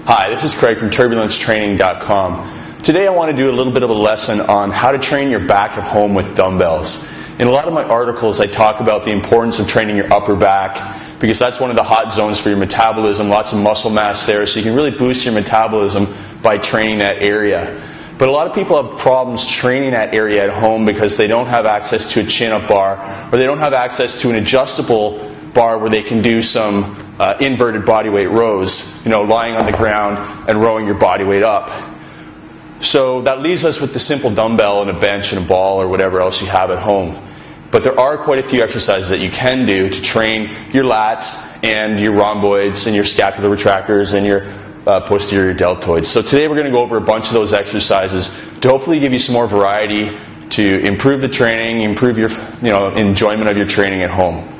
Hi, this is Craig from turbulencetraining.com. Today I want to do a little bit of a lesson on how to train your back at home with dumbbells. In a lot of my articles I talk about the importance of training your upper back because that's one of the hot zones for your metabolism, lots of muscle mass there, so you can really boost your metabolism by training that area. But a lot of people have problems training that area at home because they don't have access to a chin-up bar or they don't have access to an adjustable bar where they can do some inverted bodyweight rows, lying on the ground and rowing your body weight up. So that leaves us with the simple dumbbell and a bench and a ball or whatever else you have at home. But there are quite a few exercises that you can do to train your lats and your rhomboids and your scapular retractors and your posterior deltoids. So today we're going to go over a bunch of those exercises to hopefully give you some more variety to improve the training, improve your enjoyment of your training at home.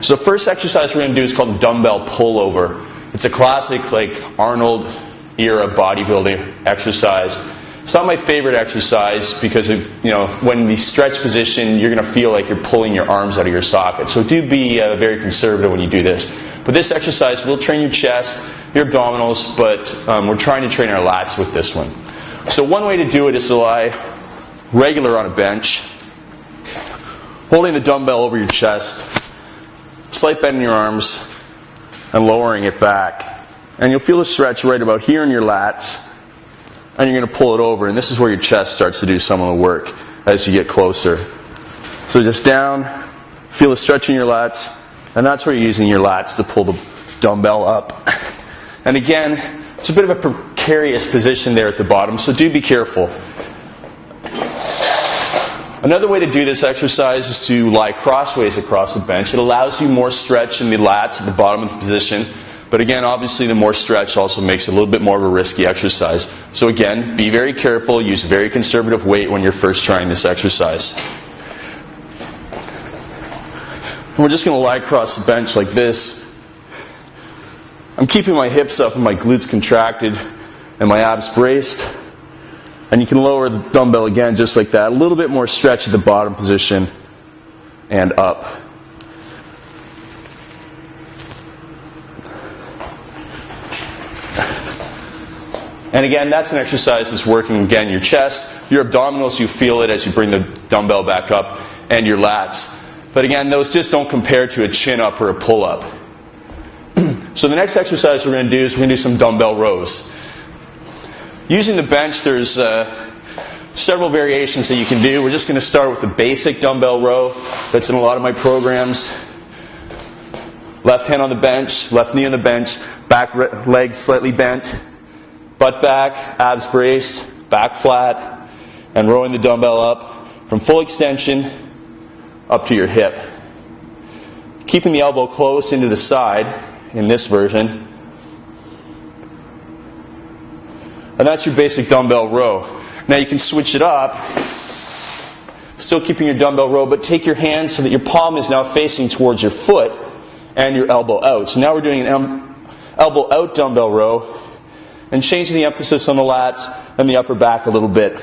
So the first exercise we're going to do is called dumbbell pullover. It's a classic Arnold Era bodybuilding exercise. It's not my favorite exercise because when the stretch position, you're going to feel like you're pulling your arms out of your socket. So do be very conservative when you do this. But this exercise will train your chest, your abdominals, but we're trying to train our lats with this one. So one way to do it is to lie regular on a bench, holding the dumbbell over your chest, slight bend in your arms, and lowering it back. And you'll feel a stretch right about here in your lats, and you're going to pull it over, and this is where your chest starts to do some of the work as you get closer. So just down, feel a stretch in your lats, and that's where you're using your lats to pull the dumbbell up. And again, it's a bit of a precarious position there at the bottom, so do be careful. Another way to do this exercise is to lie crossways across the bench. It allows you more stretch in the lats at the bottom of the position. But again, obviously the more stretch also makes it a little bit more of a risky exercise. So again, be very careful. Use very conservative weight when you're first trying this exercise. And we're just going to lie across the bench like this. I'm keeping my hips up and my glutes contracted and my abs braced. And you can lower the dumbbell again just like that. A little bit more stretch at the bottom position and up. And again, that's an exercise that's working, again, your chest, your abdominals, you feel it as you bring the dumbbell back up, and your lats. But again, those just don't compare to a chin-up or a pull-up. So the next exercise we're going to do is we're going to do some dumbbell rows. Using the bench, there's several variations that you can do. We're just going to start with the basic dumbbell row that's in a lot of my programs. Left hand on the bench, left knee on the bench, back leg slightly bent, butt back, abs braced, back flat, and rowing the dumbbell up from full extension up to your hip. Keeping the elbow close into the side in this version. And that's your basic dumbbell row. Now you can switch it up, still keeping your dumbbell row, but take your hand so that your palm is now facing towards your foot and your elbow out. So now we're doing an elbow out dumbbell row and changing the emphasis on the lats and the upper back a little bit.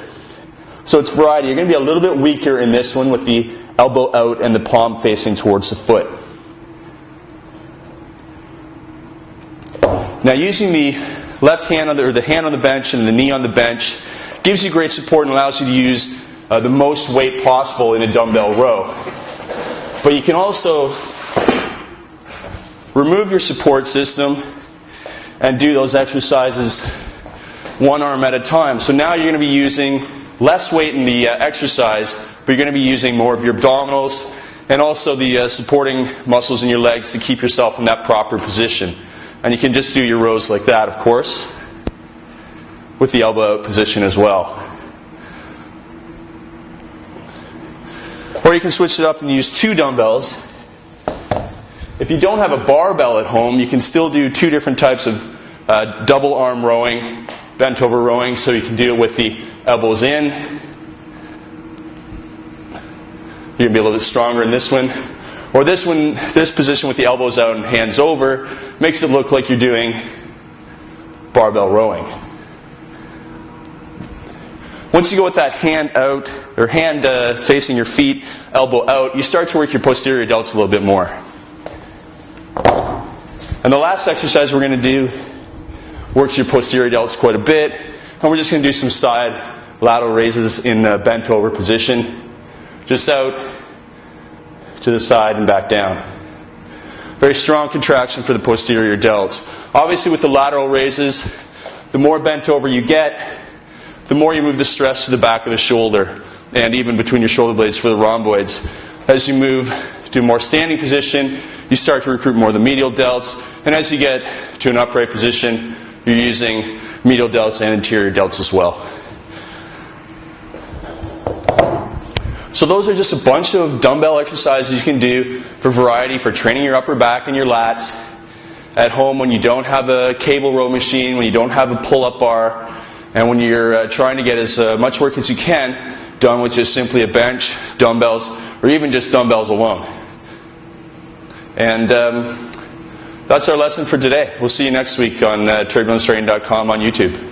So it's variety. You're going to be a little bit weaker in this one with the elbow out and the palm facing towards the foot. Now using the left hand or the hand on the bench and the knee on the bench gives you great support and allows you to use the most weight possible in a dumbbell row. But you can also remove your support system and do those exercises one arm at a time. So now you're going to be using less weight in the exercise, but you're going to be using more of your abdominals and also the supporting muscles in your legs to keep yourself in that proper position. And you can just do your rows like that, of course, with the elbow out position as well. Or you can switch it up and use two dumbbells. If you don't have a barbell at home, you can still do two different types of double arm rowing, bent over rowing, so you can do it with the elbows in. You're going to be a little bit stronger in this one. Or this one, this position with the elbows out and hands over, makes it look like you're doing barbell rowing. Once you go with that hand out, or hand facing your feet, elbow out, you start to work your posterior delts a little bit more. And the last exercise we're going to do, works your posterior delts quite a bit. And we're just going to do some side lateral raises in the bent over position. Just out to the side and back down. Very strong contraction for the posterior delts. Obviously with the lateral raises, the more bent over you get, the more you move the stress to the back of the shoulder and even between your shoulder blades for the rhomboids. As you move to a more standing position, you start to recruit more of the medial delts, and as you get to an upright position, you're using medial delts and anterior delts as well. So those are just a bunch of dumbbell exercises you can do for variety, for training your upper back and your lats at home when you don't have a cable row machine, when you don't have a pull-up bar, and when you're trying to get as much work as you can done with just simply a bench, dumbbells, or even just dumbbells alone. And that's our lesson for today. We'll see you next week on turbulencetraining.com on YouTube.